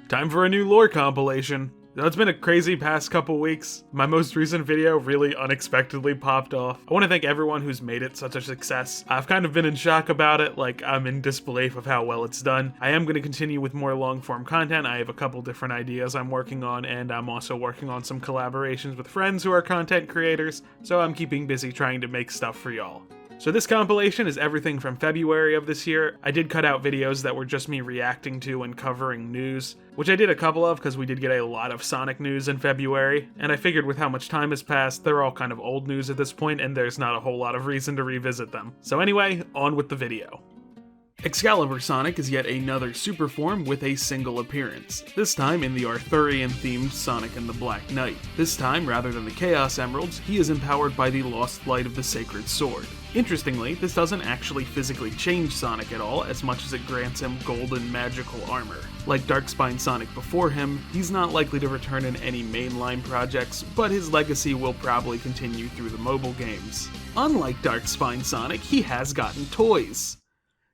Time for a new lore compilation. It's been a crazy past couple weeks. My most recent video really unexpectedly popped off. I want to thank everyone who's made it such a success. I've kind of been in shock about it, like I'm in disbelief of how well it's done. I am going to continue with more long form content. I have a couple different ideas I'm working on, and I'm also working on some collaborations with friends who are content creators, so I'm keeping busy trying to make stuff for y'all. So this compilation is everything from February of this year. I did cut out videos that were just me reacting to and covering news, which I did a couple of because we did get a lot of Sonic news in February, and I figured with how much time has passed, they're all kind of old news at this point and there's not a whole lot of reason to revisit them. So anyway, on with the video. Excalibur Sonic is yet another super form with a single appearance, this time in the Arthurian-themed Sonic and the Black Knight. This time, rather than the Chaos Emeralds, he is empowered by the lost light of the Sacred Sword. Interestingly, this doesn't actually physically change Sonic at all, as much as it grants him golden magical armor. Like Darkspine Sonic before him, he's not likely to return in any mainline projects, but his legacy will probably continue through the mobile games. Unlike Darkspine Sonic, he has gotten toys.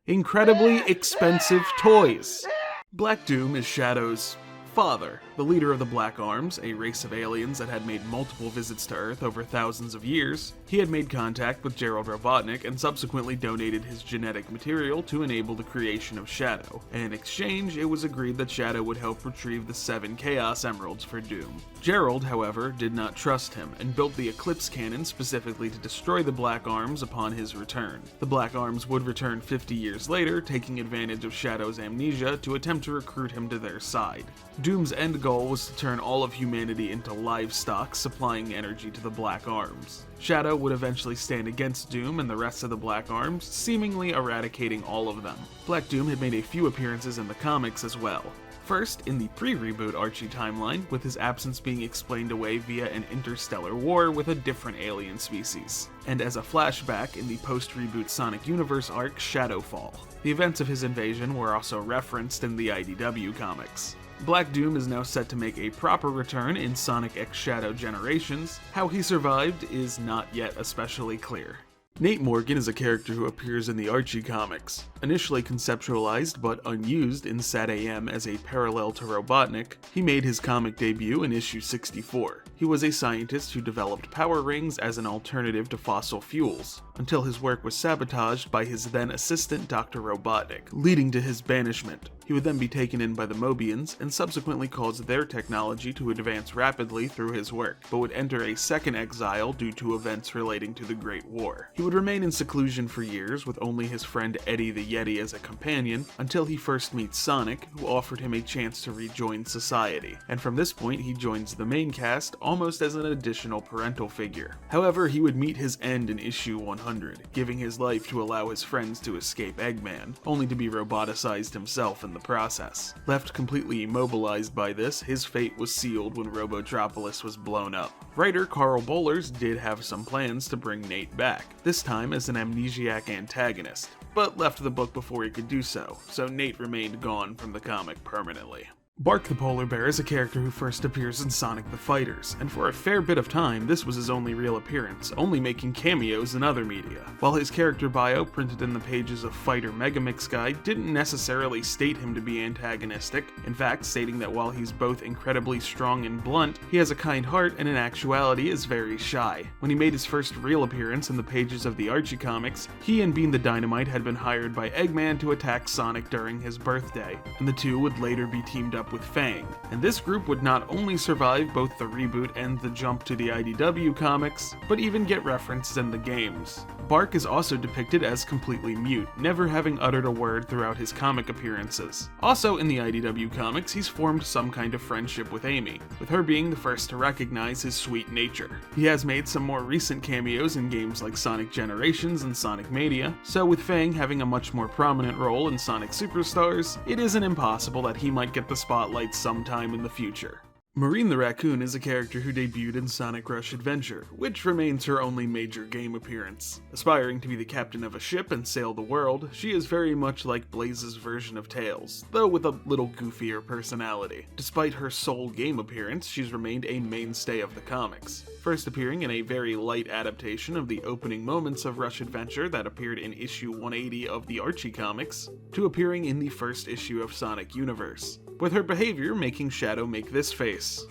Incredibly expensive toys. Black Doom is Shadow's father, the leader of the Black Arms, a race of aliens that had made multiple visits to Earth over thousands of years. He had made contact with Gerald Robotnik and subsequently donated his genetic material to enable the creation of Shadow, and in exchange it was agreed that Shadow would help retrieve the 7 Chaos Emeralds for Doom. Gerald, however, did not trust him and built the Eclipse Cannon specifically to destroy the Black Arms upon his return. The Black Arms would return 50 years later, taking advantage of Shadow's amnesia to attempt to recruit him to their side. Doom's end goal was to turn all of humanity into livestock, supplying energy to the Black Arms. Shadow would eventually stand against Doom and the rest of the Black Arms, seemingly eradicating all of them. Black Doom had made a few appearances in the comics as well. First, in the pre-reboot Archie timeline, with his absence being explained away via an interstellar war with a different alien species, and as a flashback in the post-reboot Sonic Universe arc Shadowfall. The events of his invasion were also referenced in the IDW comics. Black Doom is now set to make a proper return in Sonic X Shadow Generations. How he survived is not yet especially clear. Nate Morgan is a character who appears in the Archie comics. Initially conceptualized but unused in SatAM as a parallel to Robotnik, he made his comic debut in issue 64. He was a scientist who developed power rings as an alternative to fossil fuels, until his work was sabotaged by his then assistant Dr. Robotnik, leading to his banishment. He would then be taken in by the Mobians and subsequently cause their technology to advance rapidly through his work, but would enter a second exile due to events relating to the Great War. He would remain in seclusion for years with only his friend Eddie the Yeti as a companion, until he first meets Sonic, who offered him a chance to rejoin society, and from this point he joins the main cast almost as an additional parental figure. However, he would meet his end in issue 100, giving his life to allow his friends to escape Eggman, only to be roboticized himself in the process. Left completely immobilized by this, his fate was sealed when Robotropolis was blown up. Writer Carl Bollers did have some plans to bring Nate back, this time as an amnesiac antagonist, but left the book before he could do so Nate remained gone from the comic permanently. Bark the Polar Bear is a character who first appears in Sonic the Fighters, and for a fair bit of time this was his only real appearance, only making cameos in other media. While his character bio printed in the pages of Fighter Megamix Guide didn't necessarily state him to be antagonistic, in fact stating that while he's both incredibly strong and blunt, he has a kind heart and in actuality is very shy. When he made his first real appearance in the pages of the Archie comics, he and Bean the Dynamite had been hired by Eggman to attack Sonic during his birthday, and the two would later be teamed up with Fang, and this group would not only survive both the reboot and the jump to the IDW comics, but even get referenced in the games. Bark is also depicted as completely mute, never having uttered a word throughout his comic appearances. Also in the IDW comics, he's formed some kind of friendship with Amy, with her being the first to recognize his sweet nature. He has made some more recent cameos in games like Sonic Generations and Sonic Mania, so with Fang having a much more prominent role in Sonic Superstars, it isn't impossible that he might get the spotlight sometime in the future. Marine the Raccoon is a character who debuted in Sonic Rush Adventure, which remains her only major game appearance. Aspiring to be the captain of a ship and sail the world, she is very much like Blaze's version of Tails, though with a little goofier personality. Despite her sole game appearance, she's remained a mainstay of the comics, first appearing in a very light adaptation of the opening moments of Rush Adventure that appeared in issue 180 of the Archie comics, to appearing in the first issue of Sonic Universe. with her behavior making Shadow make this face.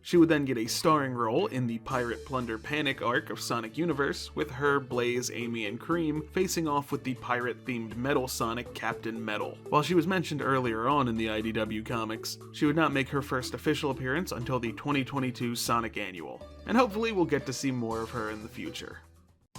She would then get a starring role in the Pirate Plunder Panic arc of Sonic Universe, with her, Blaze, Amy, and Cream facing off with the pirate-themed Metal Sonic Captain Metal. While she was mentioned earlier on in the IDW comics, she would not make her first official appearance until the 2022 Sonic Annual, and hopefully we'll get to see more of her in the future.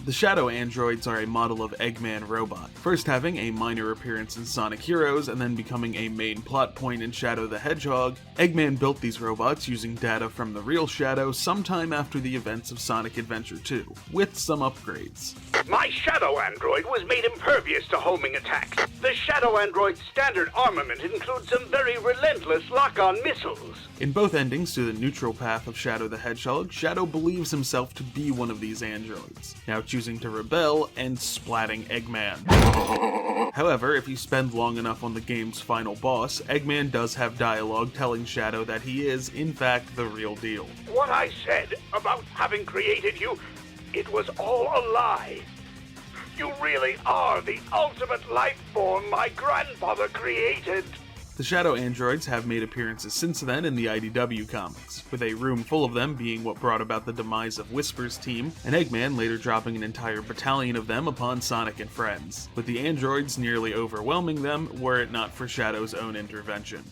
The Shadow androids are a model of Eggman robot, first having a minor appearance in Sonic Heroes and then becoming a main plot point in Shadow the Hedgehog. Eggman built these robots using data from the real Shadow sometime after the events of Sonic Adventure 2, with some upgrades. My Shadow android was made impervious to homing attacks. The Shadow android's standard armament includes some very relentless lock-on missiles. In both endings to the neutral path of Shadow the Hedgehog, Shadow believes himself to be one of these androids, now choosing to rebel and splatting Eggman. However, if you spend long enough on the game's final boss, Eggman does have dialogue telling Shadow that he is, in fact, the real deal. What I said about having created you, it was all a lie. You really are the ultimate life form my grandfather created. The Shadow androids have made appearances since then in the IDW comics, with a room full of them being what brought about the demise of Whisper's team, and Eggman later dropping an entire battalion of them upon Sonic and friends, with the androids nearly overwhelming them were it not for Shadow's own intervention.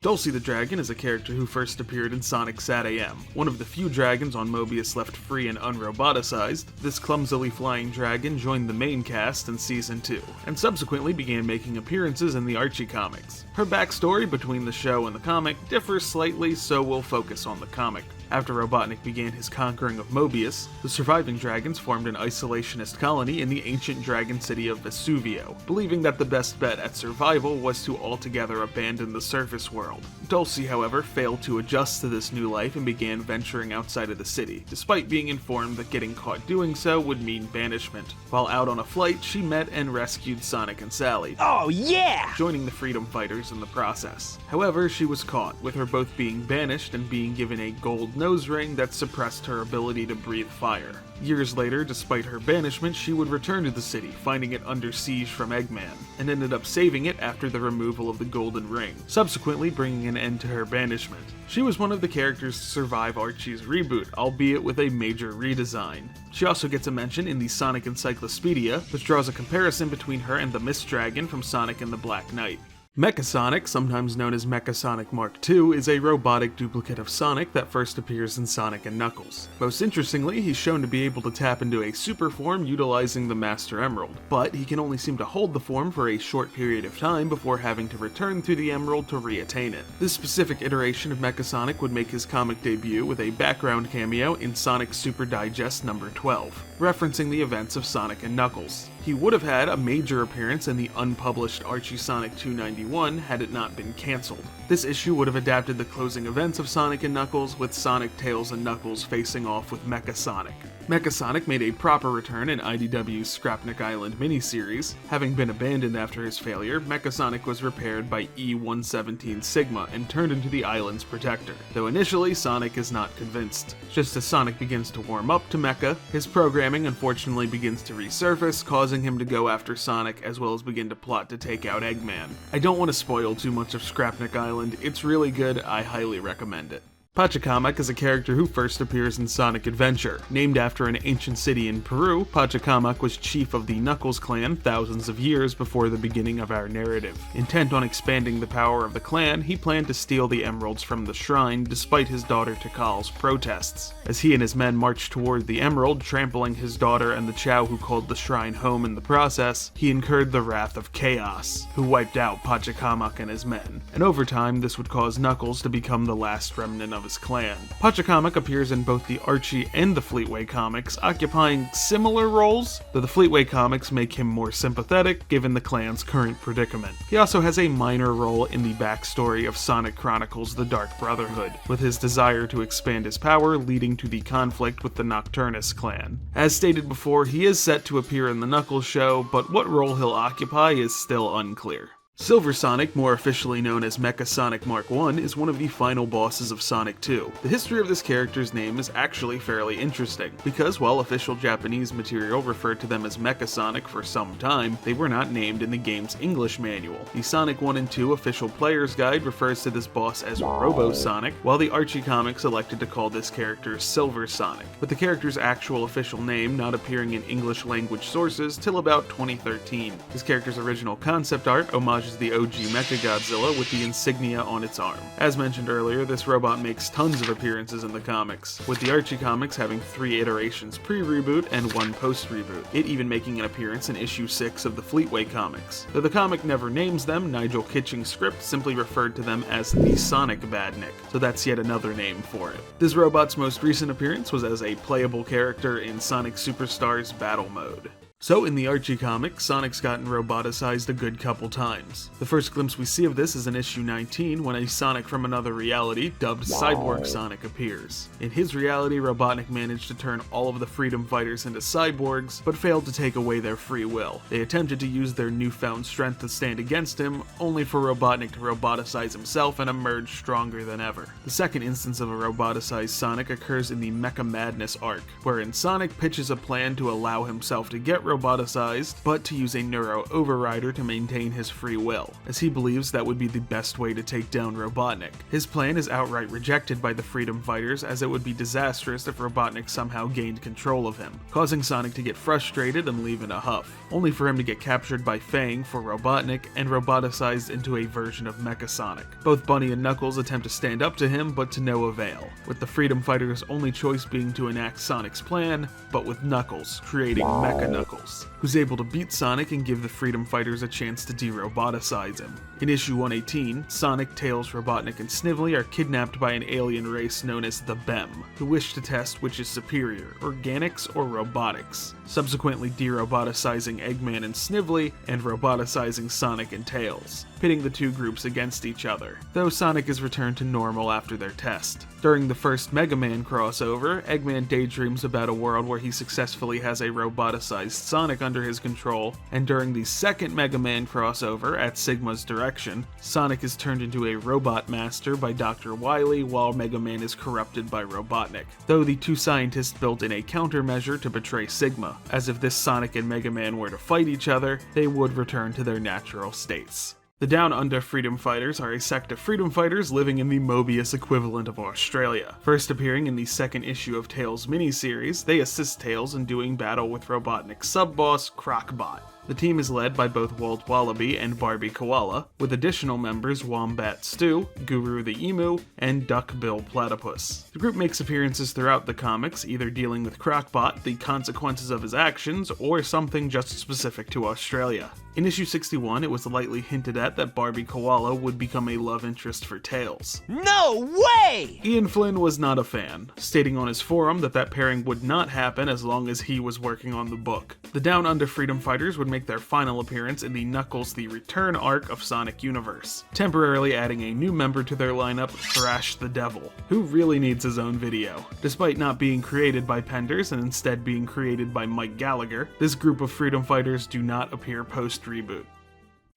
Dulcy the Dragon is a character who first appeared in Sonic SAT-AM, one of the few dragons on Mobius left free and unroboticized. This clumsily flying dragon joined the main cast in Season 2, and subsequently began making appearances in the Archie comics. Her backstory between the show and the comic differs slightly, so we'll focus on the comic. After Robotnik began his conquering of Mobius, the surviving dragons formed an isolationist colony in the ancient dragon city of Vesuvio, believing that the best bet at survival was to altogether abandon the surface world. Dulcy, however, failed to adjust to this new life and began venturing outside of the city, despite being informed that getting caught doing so would mean banishment. While out on a flight, she met and rescued Sonic and Sally. Oh yeah! Joining the Freedom Fighters in the process. However, she was caught, with her both being banished and being given a gold nose ring that suppressed her ability to breathe fire. Years later, despite her banishment, she would return to the city, finding it under siege from Eggman, and ended up saving it after the removal of the golden ring, subsequently bringing an end to her banishment. She was one of the characters to survive Archie's reboot, albeit with a major redesign. She also gets a mention in the Sonic Encyclopedia, which draws a comparison between her and the Mist Dragon from Sonic and the Black Knight. Mecha Sonic, sometimes known as Mecha Sonic Mark II, is a robotic duplicate of Sonic that first appears in Sonic and Knuckles. Most interestingly, he's shown to be able to tap into a super form utilizing the Master Emerald, but he can only seem to hold the form for a short period of time before having to return through the Emerald to re-attain it. This specific iteration of Mecha Sonic would make his comic debut with a background cameo in Sonic Super Digest number 12, referencing the events of Sonic and Knuckles. He would have had a major appearance in the unpublished Archie Sonic 291 had it not been cancelled. This issue would have adapted the closing events of Sonic and Knuckles, with Sonic, Tails, and Knuckles facing off with Mecha Sonic. Mecha Sonic made a proper return in IDW's Scrapnik Island miniseries. Having been abandoned after his failure, Mecha Sonic was repaired by E-117 Sigma and turned into the island's protector, though initially Sonic is not convinced. Just as Sonic begins to warm up to Mecha, his programming unfortunately begins to resurface, causing him to go after Sonic as well as begin to plot to take out Eggman. I don't want to spoil too much of Scrapnik Island, it's really good, I highly recommend it. Pachacamac is a character who first appears in Sonic Adventure. Named after an ancient city in Peru, Pachacamac was chief of the Knuckles clan thousands of years before the beginning of our narrative. Intent on expanding the power of the clan, he planned to steal the emeralds from the shrine despite his daughter Tikal's protests. As he and his men marched toward the emerald, trampling his daughter and the Chow who called the shrine home in the process, he incurred the wrath of Chaos, who wiped out Pachacamac and his men. And over time, this would cause Knuckles to become the last remnant of his clan. Pachacamac appears in both the Archie and the Fleetway comics, occupying similar roles, though the Fleetway comics make him more sympathetic given the clan's current predicament. He also has a minor role in the backstory of Sonic Chronicles: The Dark Brotherhood, with his desire to expand his power leading to the conflict with the Nocturnus clan. As stated before, he is set to appear in the Knuckles show, but what role he'll occupy is still unclear. Silver Sonic, more officially known as Mecha Sonic Mark I, is one of the final bosses of Sonic 2. The history of this character's name is actually fairly interesting, because while official Japanese material referred to them as Mecha Sonic for some time, they were not named in the game's English manual. The Sonic 1 and 2 official player's guide refers to this boss as Robo Sonic, while the Archie comics elected to call this character Silver Sonic, with the character's actual official name not appearing in English language sources till about 2013. This character's original concept art homages the OG Mechagodzilla with the insignia on its arm. As mentioned earlier, this robot makes tons of appearances in the comics, with the Archie comics having 3 iterations pre-reboot and 1 post-reboot, it even making an appearance in issue 6 of the Fleetway comics. Though the comic never names them, Nigel Kitching's script simply referred to them as the Sonic Badnik, so that's yet another name for it. This robot's most recent appearance was as a playable character in Sonic Superstars Battle Mode. So in the Archie comic, Sonic's gotten roboticized a good couple times. The first glimpse we see of this is in issue 19 when a Sonic from another reality, dubbed Cyborg Sonic, appears. In his reality, Robotnik managed to turn all of the freedom fighters into cyborgs, but failed to take away their free will. They attempted to use their newfound strength to stand against him, only for Robotnik to roboticize himself and emerge stronger than ever. The second instance of a roboticized Sonic occurs in the Mecha Madness arc, wherein Sonic pitches a plan to allow himself to get roboticized, but to use a neuro overrider to maintain his free will, as he believes that would be the best way to take down Robotnik. His plan is outright rejected by the freedom fighters, as it would be disastrous if Robotnik somehow gained control of him, causing Sonic to get frustrated and leave in a huff, only for him to get captured by Fang for Robotnik and roboticized into a version of Mecha Sonic. Both Bunny and Knuckles attempt to stand up to him, but to no avail, with the freedom fighters' only choice being to enact Sonic's plan, but with Knuckles, creating Mecha Knuckles, who's able to beat Sonic and give the freedom fighters a chance to de-roboticize him. In issue 118, Sonic, Tails, Robotnik, and Snively are kidnapped by an alien race known as the BEM, who wish to test which is superior, organics or robotics, subsequently de-roboticizing Eggman and Snively, and roboticizing Sonic and Tails, pitting the two groups against each other, though Sonic is returned to normal after their test. During the first Mega Man crossover, Eggman daydreams about a world where he successfully has a roboticized Sonic under his control, and during the second Mega Man crossover, at Sigma's direction, Sonic is turned into a robot master by Dr. Wily while Mega Man is corrupted by Robotnik, though the two scientists built in a countermeasure to betray Sigma, as if this Sonic and Mega Man were to fight each other, they would return to their natural states. The Downunda freedom fighters are a sect of freedom fighters living in the Mobius equivalent of Australia. First appearing in the second issue of Tails miniseries, they assist Tails in doing battle with Robotnik's sub-boss, Crocbot. The team is led by both Walt Wallaby and Barbie Koala, with additional members Wombat Stu, Guru the Emu, and Duck Bill Platypus. The group makes appearances throughout the comics, either dealing with Crocbot, the consequences of his actions, or something just specific to Australia. In issue 61, it was lightly hinted at that Barbie Koala would become a love interest for Tails. No way! Ian Flynn was not a fan, stating on his forum that pairing would not happen as long as he was working on the book. The Down Under freedom fighters would make their final appearance in the Knuckles the Return arc of Sonic Universe, temporarily adding a new member to their lineup, Thrash the Devil, who really needs his own video. Despite not being created by Penders and instead being created by Mike Gallagher, this group of freedom fighters do not appear post-reboot.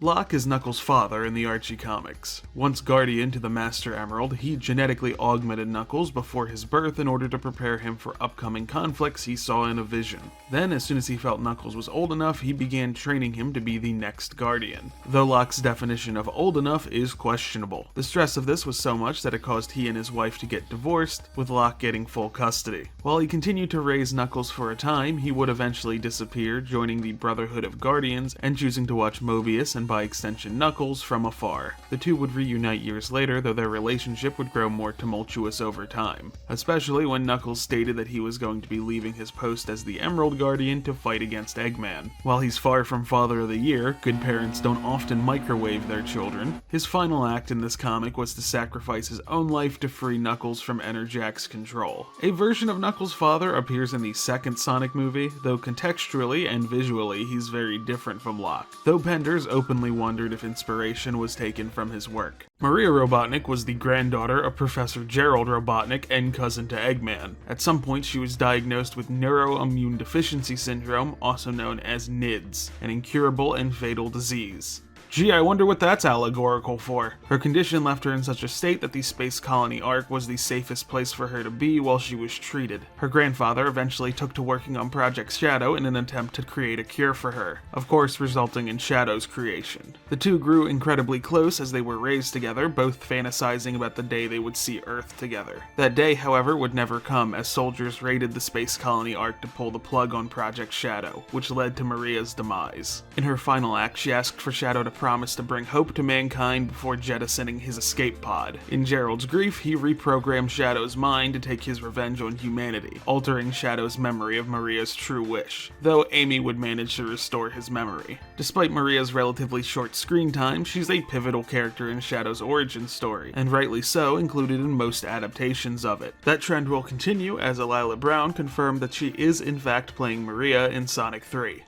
Locke is Knuckles' father in the Archie comics. Once guardian to the Master Emerald, he genetically augmented Knuckles before his birth in order to prepare him for upcoming conflicts he saw in a vision. Then, as soon as he felt Knuckles was old enough, he began training him to be the next guardian, though Locke's definition of old enough is questionable. The stress of this was so much that it caused he and his wife to get divorced, with Locke getting full custody. While he continued to raise Knuckles for a time, he would eventually disappear, joining the Brotherhood of Guardians and choosing to watch Mobius and by extension Knuckles from afar. The two would reunite years later, though their relationship would grow more tumultuous over time, especially when Knuckles stated that he was going to be leaving his post as the Emerald Guardian to fight against Eggman. While he's far from Father of the Year, good parents don't often microwave their children, his final act in this comic was to sacrifice his own life to free Knuckles from Enerjak's control. A version of Knuckles' father appears in the second Sonic movie, though contextually and visually he's very different from Locke, though Penders openly wondered if inspiration was taken from his work. Maria Robotnik was the granddaughter of Professor Gerald Robotnik and cousin to Eggman. At some point she was diagnosed with neuroimmune deficiency syndrome, also known as NIDS, an incurable and fatal disease. Gee, I wonder what that's allegorical for. Her condition left her in such a state that the space colony Ark was the safest place for her to be while she was treated. Her grandfather eventually took to working on Project Shadow in an attempt to create a cure for her, of course resulting in Shadow's creation. The two grew incredibly close as they were raised together, both fantasizing about the day they would see Earth together. That day, however, would never come as soldiers raided the space colony Ark to pull the plug on Project Shadow, which led to Maria's demise. In her final act, she asked for Shadow to promise to bring hope to mankind before jettisoning his escape pod. In Gerald's grief, he reprogrammed Shadow's mind to take his revenge on humanity, altering Shadow's memory of Maria's true wish, though Amy would manage to restore his memory. Despite Maria's relatively short screen time, she's a pivotal character in Shadow's origin story, and rightly so, included in most adaptations of it. That trend will continue as Alila Brown confirmed that she is in fact playing Maria in Sonic 3.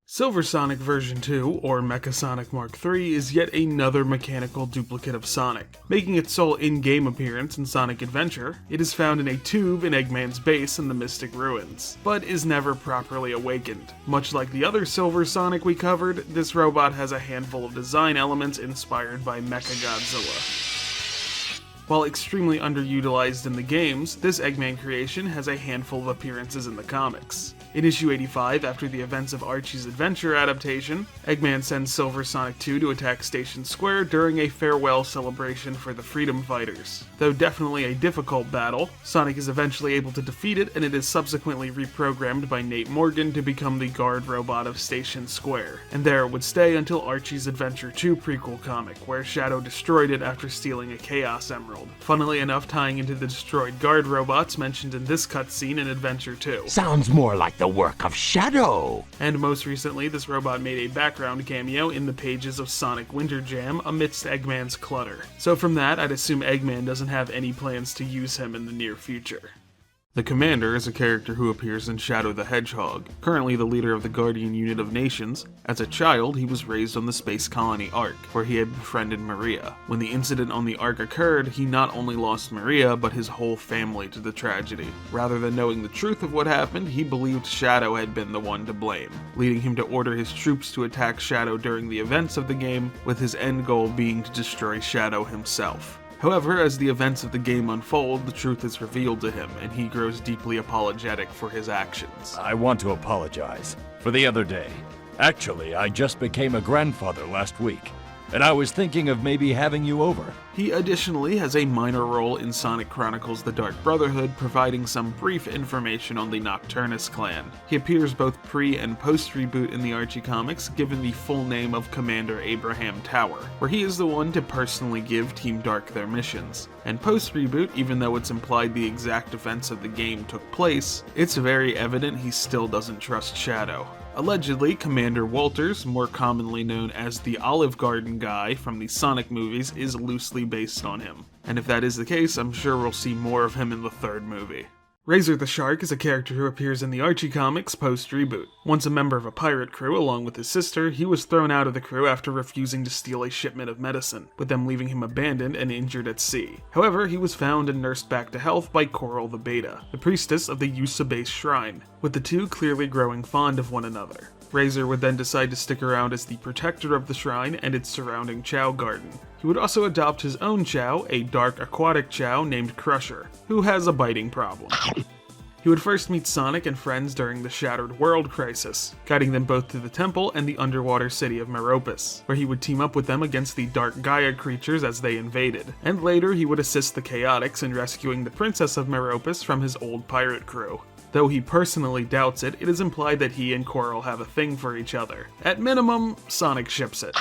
Silver Sonic version 2, or Mecha Sonic Mark III, is yet another mechanical duplicate of Sonic. Making its sole in-game appearance in Sonic Adventure, it is found in a tube in Eggman's base in the Mystic Ruins, but is never properly awakened. Much like the other Silver Sonic we covered, this robot has a handful of design elements inspired by Mechagodzilla. While extremely underutilized in the games, this Eggman creation has a handful of appearances in the comics. In issue 85, after the events of Archie's Adventure adaptation, Eggman sends Silver Sonic 2 to attack Station Square during a farewell celebration for the Freedom Fighters. Though definitely a difficult battle, Sonic is eventually able to defeat it, and it is subsequently reprogrammed by Nate Morgan to become the guard robot of Station Square, and there it would stay until Archie's Adventure 2 prequel comic, where Shadow destroyed it after stealing a Chaos Emerald, funnily enough tying into the destroyed guard robots mentioned in this cutscene in Adventure 2. Sounds more like the work of Shadow. And most recently, this robot made a background cameo in the pages of Sonic Winter Jam amidst Eggman's clutter. So from that, I'd assume Eggman doesn't have any plans to use him in the near future. The Commander is a character who appears in Shadow the Hedgehog, currently the leader of the Guardian Unit of Nations. As a child, he was raised on the space colony Ark, where he had befriended Maria. When the incident on the Ark occurred, he not only lost Maria, but his whole family to the tragedy. Rather than knowing the truth of what happened, he believed Shadow had been the one to blame, leading him to order his troops to attack Shadow during the events of the game, with his end goal being to destroy Shadow himself. However, as the events of the game unfold, the truth is revealed to him, and he grows deeply apologetic for his actions. I want to apologize for the other day. Actually, I just became a grandfather last week, and I was thinking of maybe having you over. He additionally has a minor role in Sonic Chronicles The Dark Brotherhood, providing some brief information on the Nocturnus clan. He appears both pre- and post-reboot in the Archie comics, given the full name of Commander Abraham Tower, where he is the one to personally give Team Dark their missions. And post-reboot, even though it's implied the exact events of the game took place, it's very evident he still doesn't trust Shadow. Allegedly, Commander Walters, more commonly known as the Olive Garden guy from the Sonic movies, is loosely based on him. And if that is the case, I'm sure we'll see more of him in the third movie. Razor the Shark is a character who appears in the Archie comics post-reboot. Once a member of a pirate crew along with his sister, he was thrown out of the crew after refusing to steal a shipment of medicine, with them leaving him abandoned and injured at sea. However, he was found and nursed back to health by Coral the Beta, the priestess of the Yusa-based shrine, with the two clearly growing fond of one another. Razor would then decide to stick around as the protector of the shrine and its surrounding Chow garden. He would also adopt his own Chow, a dark aquatic Chow named Crusher, who has a biting problem. He would first meet Sonic and friends during the Shattered World crisis, guiding them both to the temple and the underwater city of Meropis, where he would team up with them against the Dark Gaia creatures as they invaded, and later he would assist the Chaotix in rescuing the Princess of Meropis from his old pirate crew. Though he personally doubts it, it is implied that he and Coral have a thing for each other. At minimum, Sonic ships it.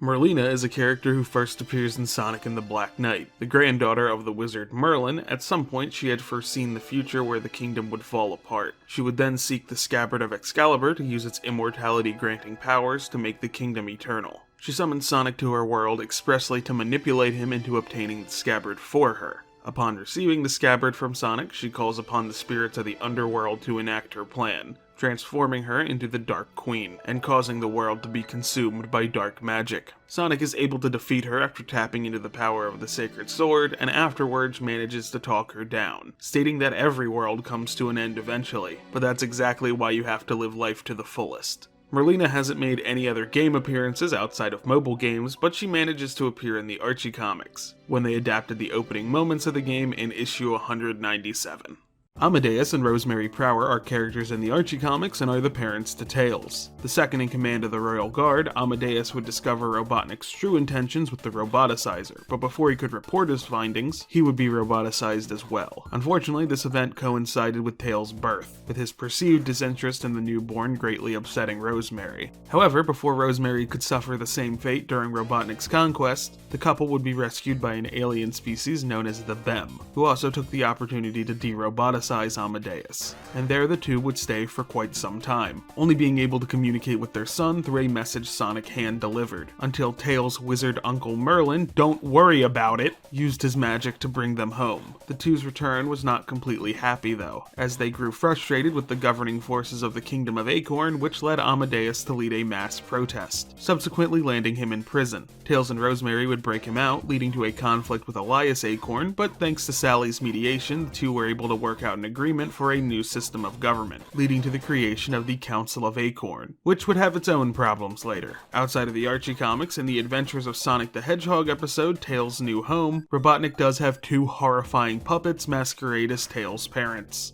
Merlina is a character who first appears in Sonic and the Black Knight. The granddaughter of the wizard Merlin, at some point she had foreseen the future where the kingdom would fall apart. She would then seek the scabbard of Excalibur to use its immortality-granting powers to make the kingdom eternal. She summons Sonic to her world expressly to manipulate him into obtaining the scabbard for her. Upon receiving the scabbard from Sonic, she calls upon the spirits of the underworld to enact her plan, transforming her into the Dark Queen, and causing the world to be consumed by dark magic. Sonic is able to defeat her after tapping into the power of the Sacred Sword, and afterwards manages to talk her down, stating that every world comes to an end eventually, but that's exactly why you have to live life to the fullest. Merlina hasn't made any other game appearances outside of mobile games, but she manages to appear in the Archie comics, when they adapted the opening moments of the game in issue 197. Amadeus and Merlin Prower are characters in the Archie comics and are the parents to Tails. The second in command of the Royal Guard, Amadeus would discover Robotnik's true intentions with the Roboticizer, but before he could report his findings, he would be roboticized as well. Unfortunately, this event coincided with Tails' birth, with his perceived disinterest in the newborn greatly upsetting Rosemary. However, before Rosemary could suffer the same fate during Robotnik's conquest, the couple would be rescued by an alien species known as the Bem, who also took the opportunity to de-roboticize Amadeus, and there the two would stay for quite some time, only being able to communicate with their son through a message Sonic hand-delivered, until Tails' wizard uncle Merlin, don't worry about it, used his magic to bring them home. The two's return was not completely happy though, as they grew frustrated with the governing forces of the Kingdom of Acorn, which led Amadeus to lead a mass protest, subsequently landing him in prison. Tails and Rosemary would break him out, leading to a conflict with Elias Acorn, but thanks to Sally's mediation, the two were able to work out an agreement for a new system of government, leading to the creation of the Council of Acorn, which would have its own problems later. Outside of the Archie comics, in the Adventures of Sonic the Hedgehog episode, Tails' New Home, Robotnik does have two horrifying puppets masquerade as Tails' parents.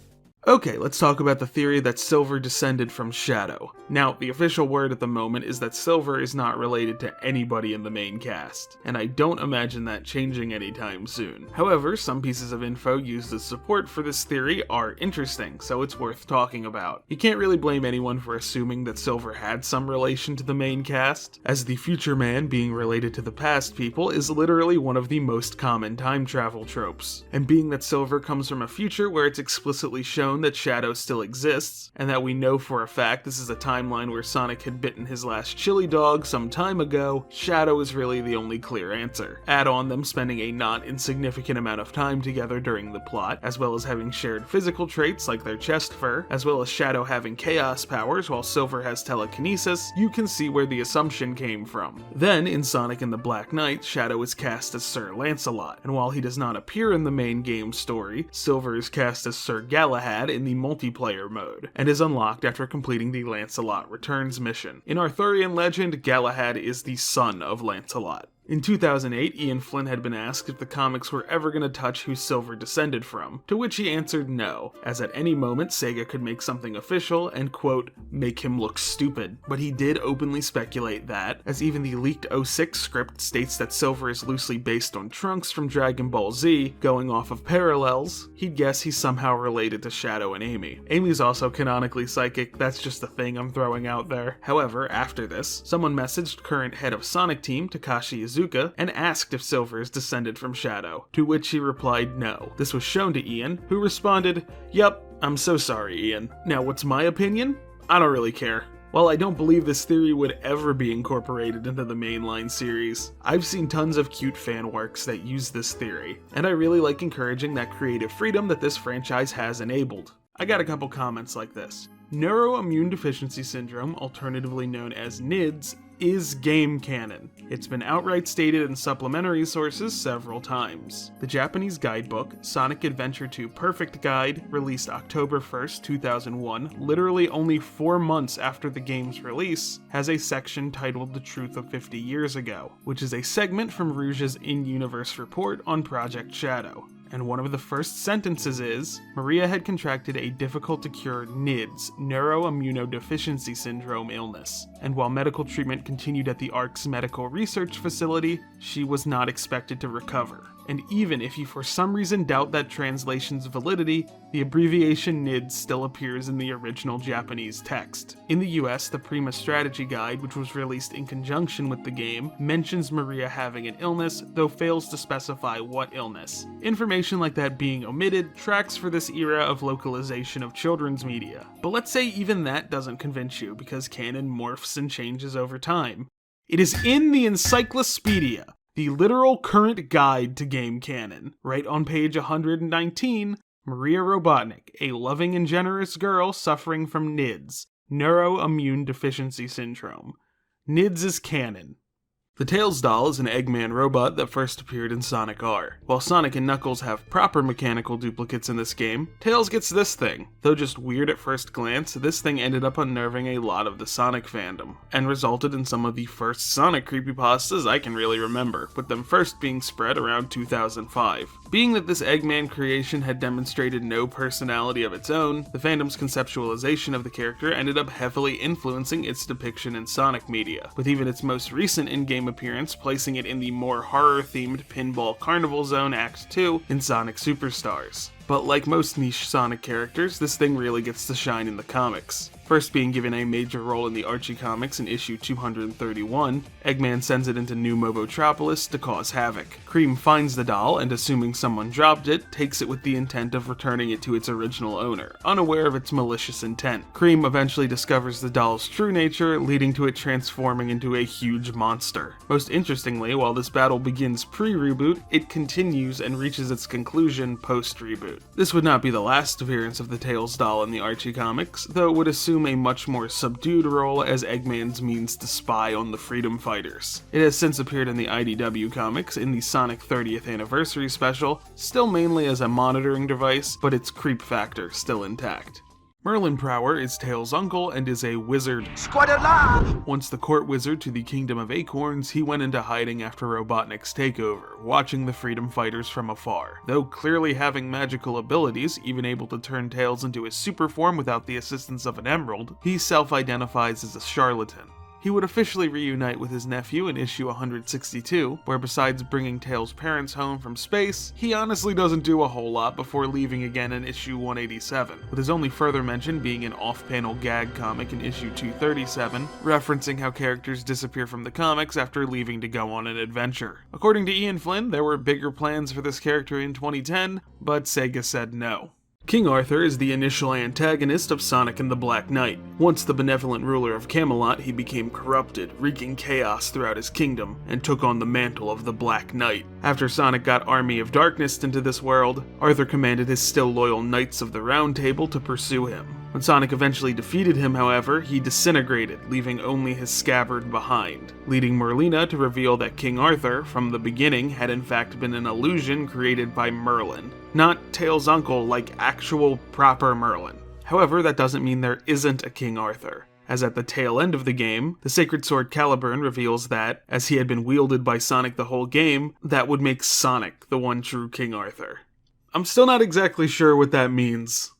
Okay, let's talk about the theory that Silver descended from Shadow. Now, the official word at the moment is that Silver is not related to anybody in the main cast, and I don't imagine that changing anytime soon. However, some pieces of info used as support for this theory are interesting, so it's worth talking about. You can't really blame anyone for assuming that Silver had some relation to the main cast, as the future man being related to the past people is literally one of the most common time travel tropes, and being that Silver comes from a future where it's explicitly shown that Shadow still exists, and that we know for a fact this is a timeline where Sonic had bitten his last chili dog some time ago, Shadow is really the only clear answer. Add on them spending a not insignificant amount of time together during the plot, as well as having shared physical traits like their chest fur, as well as Shadow having chaos powers while Silver has telekinesis, you can see where the assumption came from. Then, in Sonic and the Black Knight, Shadow is cast as Sir Lancelot, and while he does not appear in the main game story, Silver is cast as Sir Galahad in the multiplayer mode, and is unlocked after completing the Lancelot Returns mission. In Arthurian legend, Galahad is the son of Lancelot. In 2008, Ian Flynn had been asked if the comics were ever going to touch who Silver descended from, to which he answered no, as at any moment Sega could make something official and, quote, make him look stupid. But he did openly speculate that, as even the leaked 06 script states that Silver is loosely based on Trunks from Dragon Ball Z, going off of parallels, he'd guess he's somehow related to Shadow and Amy. Amy's also canonically psychic, that's just a thing I'm throwing out there. However, after this, someone messaged current head of Sonic Team, Takashi Izuka, and asked if Silver is descended from Shadow, to which he replied no. This was shown to Ian, who responded, "Yup, I'm so sorry, Ian. Now what's my opinion? I don't really care." While I don't believe this theory would ever be incorporated into the mainline series, I've seen tons of cute fan works that use this theory, and I really like encouraging that creative freedom that this franchise has enabled. I got a couple comments like this. Neuroimmune Deficiency Syndrome, alternatively known as NIDS, is game canon. It's been outright stated in supplementary sources several times. The Japanese guidebook, Sonic Adventure 2 Perfect Guide, released October 1st, 2001, literally only 4 months after the game's release, has a section titled The Truth of 50 Years Ago, which is a segment from Rouge's in-universe report on Project Shadow. And one of the first sentences is, Maria had contracted a difficult-to-cure NIDS, Neuroimmunodeficiency Syndrome illness, and while medical treatment continued at the ARC's medical research facility, she was not expected to recover. And even if you for some reason doubt that translation's validity, the abbreviation NIDS still appears in the original Japanese text. In the US, the Prima Strategy Guide, which was released in conjunction with the game, mentions Maria having an illness, though fails to specify what illness. Information like that being omitted tracks for this era of localization of children's media. But let's say even that doesn't convince you, because canon morphs and changes over time. It is in the Encyclopedia, the literal current guide to game canon. Right on page 119, Maria Robotnik, a loving and generous girl suffering from NIDS, Neuroimmune Deficiency Syndrome. NIDS is canon. The Tails doll is an Eggman robot that first appeared in Sonic R. While Sonic and Knuckles have proper mechanical duplicates in this game, Tails gets this thing. Though just weird at first glance, this thing ended up unnerving a lot of the Sonic fandom, and resulted in some of the first Sonic creepypastas I can really remember, with them first being spread around 2005. Being that this Eggman creation had demonstrated no personality of its own, the fandom's conceptualization of the character ended up heavily influencing its depiction in Sonic media, with even its most recent in-game appearance placing it in the more horror-themed Pinball Carnival Zone Act 2 in Sonic Superstars. But like most niche Sonic characters, this thing really gets to shine in the comics. First being given a major role in the Archie comics in issue 231, Eggman sends it into New Mobotropolis to cause havoc. Cream finds the doll and, assuming someone dropped it, takes it with the intent of returning it to its original owner, unaware of its malicious intent. Cream eventually discovers the doll's true nature, leading to it transforming into a huge monster. Most interestingly, while this battle begins pre-reboot, it continues and reaches its conclusion post-reboot. This would not be the last appearance of the Tails doll in the Archie comics, though it would assume a much more subdued role as Eggman's means to spy on the freedom fighters. It has since appeared in the IDW comics in the Sonic 30th Anniversary special, still mainly as a monitoring device, but its creep factor still intact. Merlin Prower is Tails' uncle and is a wizard. Once the court wizard to the Kingdom of Acorns, he went into hiding after Robotnik's takeover, watching the freedom fighters from afar. Though clearly having magical abilities, even able to turn Tails into his super form without the assistance of an emerald, he self-identifies as a charlatan. He would officially reunite with his nephew in issue 162, where besides bringing Tails' parents home from space, he honestly doesn't do a whole lot before leaving again in issue 187, with his only further mention being an off-panel gag comic in issue 237, referencing how characters disappear from the comics after leaving to go on an adventure. According to Ian Flynn, there were bigger plans for this character in 2010, but Sega said no. King Arthur is the initial antagonist of Sonic and the Black Knight. Once the benevolent ruler of Camelot, he became corrupted, wreaking chaos throughout his kingdom, and took on the mantle of the Black Knight. After Sonic got Army of Darkness into this world, Arthur commanded his still loyal Knights of the Round Table to pursue him. When Sonic eventually defeated him, however, he disintegrated, leaving only his scabbard behind, leading Merlina to reveal that King Arthur, from the beginning, had in fact been an illusion created by Merlin. Not Tails' uncle like actual proper Merlin. However, that doesn't mean there isn't a King Arthur, as at the tail end of the game, the Sacred Sword Caliburn reveals that, as he had been wielded by Sonic the whole game, that would make Sonic the one true King Arthur. I'm still not exactly sure what that means.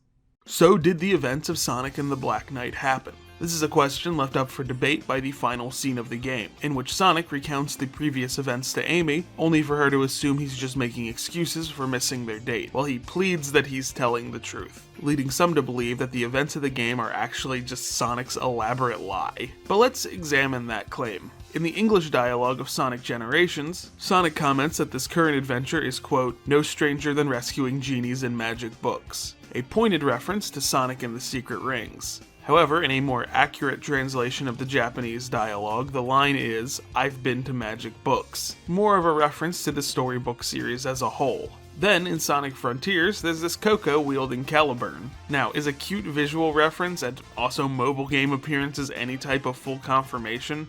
So did the events of Sonic and the Black Knight happen? This is a question left up for debate by the final scene of the game, in which Sonic recounts the previous events to Amy, only for her to assume he's just making excuses for missing their date, while he pleads that he's telling the truth, leading some to believe that the events of the game are actually just Sonic's elaborate lie. But let's examine that claim. In the English dialogue of Sonic Generations, Sonic comments that this current adventure is, quote, no stranger than rescuing genies in magic books, a pointed reference to Sonic and the Secret Rings. However, in a more accurate translation of the Japanese dialogue, the line is, I've been to magic books, more of a reference to the storybook series as a whole. Then, in Sonic Frontiers, there's this Coco wielding Caliburn. Now, is a cute visual reference and also mobile game appearances any type of full confirmation?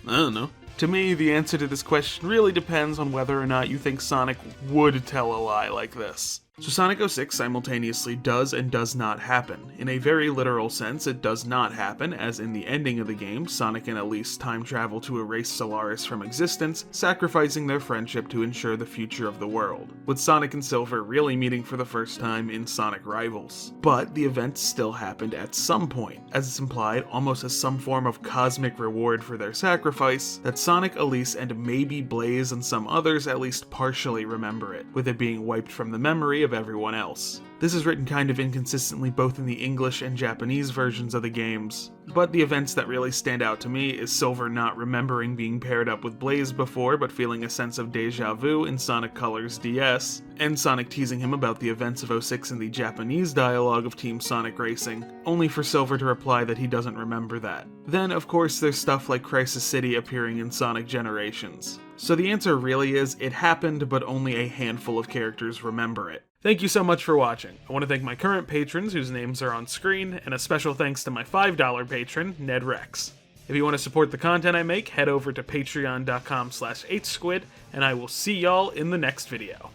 I don't know. To me, the answer to this question really depends on whether or not you think Sonic would tell a lie like this. So Sonic 06 simultaneously does and does not happen. In a very literal sense, it does not happen, as in the ending of the game, Sonic and Elise time travel to erase Solaris from existence, sacrificing their friendship to ensure the future of the world, with Sonic and Silver really meeting for the first time in Sonic Rivals. But the events still happened at some point, as it's implied almost as some form of cosmic reward for their sacrifice, that Sonic, Elise, and maybe Blaze and some others at least partially remember it, with it being wiped from the memory of everyone else. This is written kind of inconsistently both in the English and Japanese versions of the games, but the events that really stand out to me is Silver not remembering being paired up with Blaze before but feeling a sense of deja vu in Sonic Colors DS, and Sonic teasing him about the events of 06 in the Japanese dialogue of Team Sonic Racing, only for Silver to reply that he doesn't remember that. Then, of course, there's stuff like Crisis City appearing in Sonic Generations. So the answer really is, it happened, but only a handful of characters remember it. Thank you so much for watching. I want to thank my current patrons whose names are on screen, and a special thanks to my $5 patron, Ned Rex. If you want to support the content I make, head over to patreon.com/8squid, and I will see y'all in the next video.